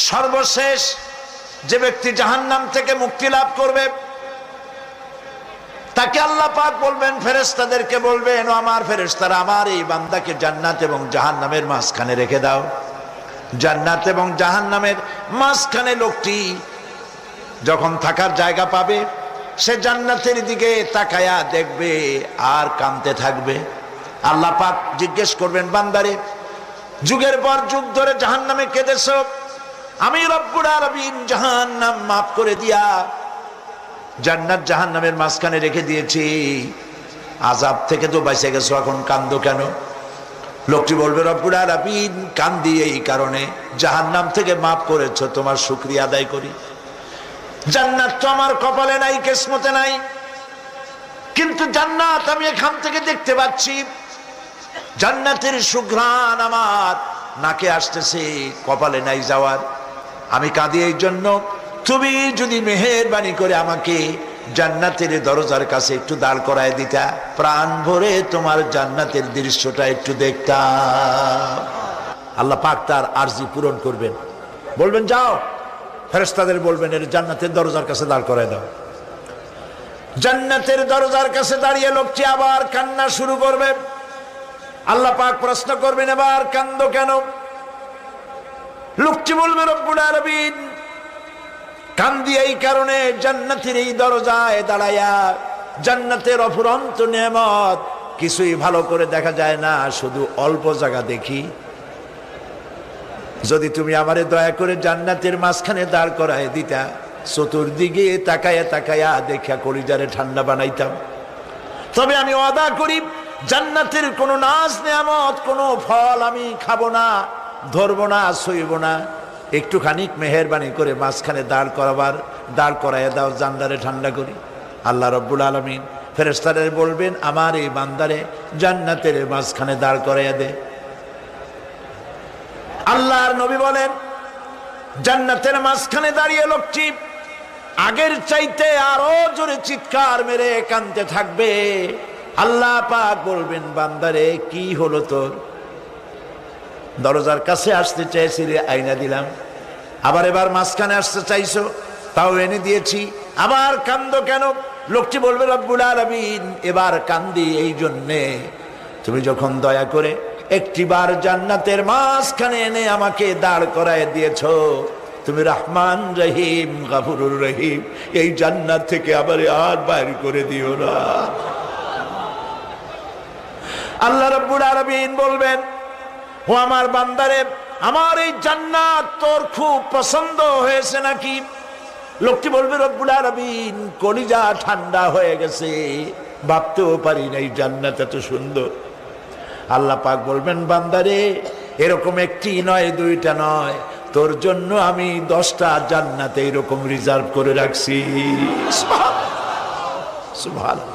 সর্বশেষ যে ব্যক্তি জাহান্নাম থেকে মুক্তি লাভ করবে তাকে আল্লাহ পাক বলবেন, ফেরেশতাদেরকে বলবেন, ও আমার ফেরেশতারা, আমার এই বান্দাকে জান্নাত এবং জাহান্নামের মাঝখানে রেখে দাও। জান্নাত এবং জাহান্নামের মাঝখানে লোকটি যখন থাকার জায়গা পাবে, সে জান্নাতের দিকে তাকায়া দেখবে আর কাঁদতে থাকবে। আল্লাহ পাক জিজ্ঞেস করবেন, বান্দারে, যুগের পর যুগ ধরে জাহান্নামে কেঁদেছ, আমি রব্বুল আলামিন জাহান্নাম মাফ করে দিয়া জান্নাত জাহান্নামের মাঝখানে রেখে দিয়েছি, আযাব থেকে তো বেঁচে গেছো, এখন কান্দো কেন? লোকটি বলবে, রব্বুল আলামিন কান্দি এই কারণে, জাহান্নাম থেকে মাফ করেছো, তোমার শুকরিয়া আদায় করি। জান্নাত তো আমার কপালে নাই, কিসমতে নাই, কিন্তু জান্নাত আমি এখান থেকে দেখতে পাচ্ছি, জান্নাতের সুঘ্রাণ আমার নাকে আসতেছে, কপালে নাই যাওয়ার। আমি কাঁদি এই জন্য, তুমি যদি মেহেরবানি করে আমাকে জান্নাতের দরজার কাছে একটু দাঁড় করায় দিতা, প্রাণ ভরে তোমার জান্নাতের দৃশ্যটা একটু দেখতাম। আল্লাহ পাক তার আরজি পূরণ করবেন, বলবেন যাও, ফেরেশতাদের বলবেন এর জান্নাতের দরজার কাছে দাঁড় করায় দাও। জান্নাতের দরজার কাছে দাঁড়িয়ে লোকটি আবার কান্না শুরু করবে। আল্লাহ পাক প্রশ্ন করবেন, এবার কান্দো কেন? লোকটি বলবে, রব্বুল আলামিন কান্দি এই কারণে, জান্নাতের এই দরজায় দাঁড়ায়া জান্নাতের অফুরন্ত নেয়ামত কিছুই ভালো করে দেখা যায় না, শুধু অল্প জায়গা দেখি। যদি তুমি আমারে দয়া করে জান্নাতের মাঝখানে দাঁড় করায় দিতা, চতুর্দিকে তাকায়া তাকায়া দেখা কলিজারে ঠান্ডা বানাইতাম। তবে আমি ওয়াদা করি, জান্নাতের কোনো নাজ নেয়ামত, কোনো ফল আমি খাবো না, ধরবো না, ছুঁইব না। একটুখানি মেহেরবানি করে মাঝখানে দাঁড় করাইয়া দাও, জান্নারে ঠান্ডা করি। আল্লাহ রব্বুল আলামিন ফেরেশতাদের বলবেন, আমার এই বান্দারে জান্নাতের মাঝখানে দাঁড় করাইয়া দে। আল্লাহর নবী বলেন, জান্নাতের মাঝখানে দাঁড়িয়ে লোকটি আগের চাইতে আরো জোরে চিৎকার মেরে কাঁদতে থাকবে। আল্লাহ পাক বলবেন, বান্দারে কি হলো তোর? দরজার কাছে আসতে চাইছিলে, আইনা দিলাম। আবার এবার মাঝখানে আসতে চাইছো, তাও এনে দিয়েছি, আবার কান্দো কেন? লোকটি বলবে, রব্বুল আলামিন এবার কান্দি এই জন্যে, তুমি যখন দয়া করে একটিবার জান্নাতের মাঝখানে এনে আমাকে দাঁড় করায় দিয়েছো, তুমি রহমান রহিম গফুরুর রহিম, এই জান্নাত থেকে আবার আর বাইর করে দিও না। আল্লাহ রাব্বুল আলামিন বলবেন, ও আমার বান্দারে, আমার এই জান্নাত তোর খুব পছন্দ হয়েছে নাকি? লোকটি বলবে, রব্বুল আলামিন কলিজা ঠান্ডা হয়ে গেছে, ভাবতেও পারি না এই জান্নাত এত সুন্দর। আল্লাহ পাক বলবেন, বান্দারে এরকম একটি নয়, দুইটা নয়, তোর জন্য আমি 10টা জান্নাত এরকম রিজার্ভ করে রাখছি। সুবহানাল্লাহ, সুবহানাল্লাহ।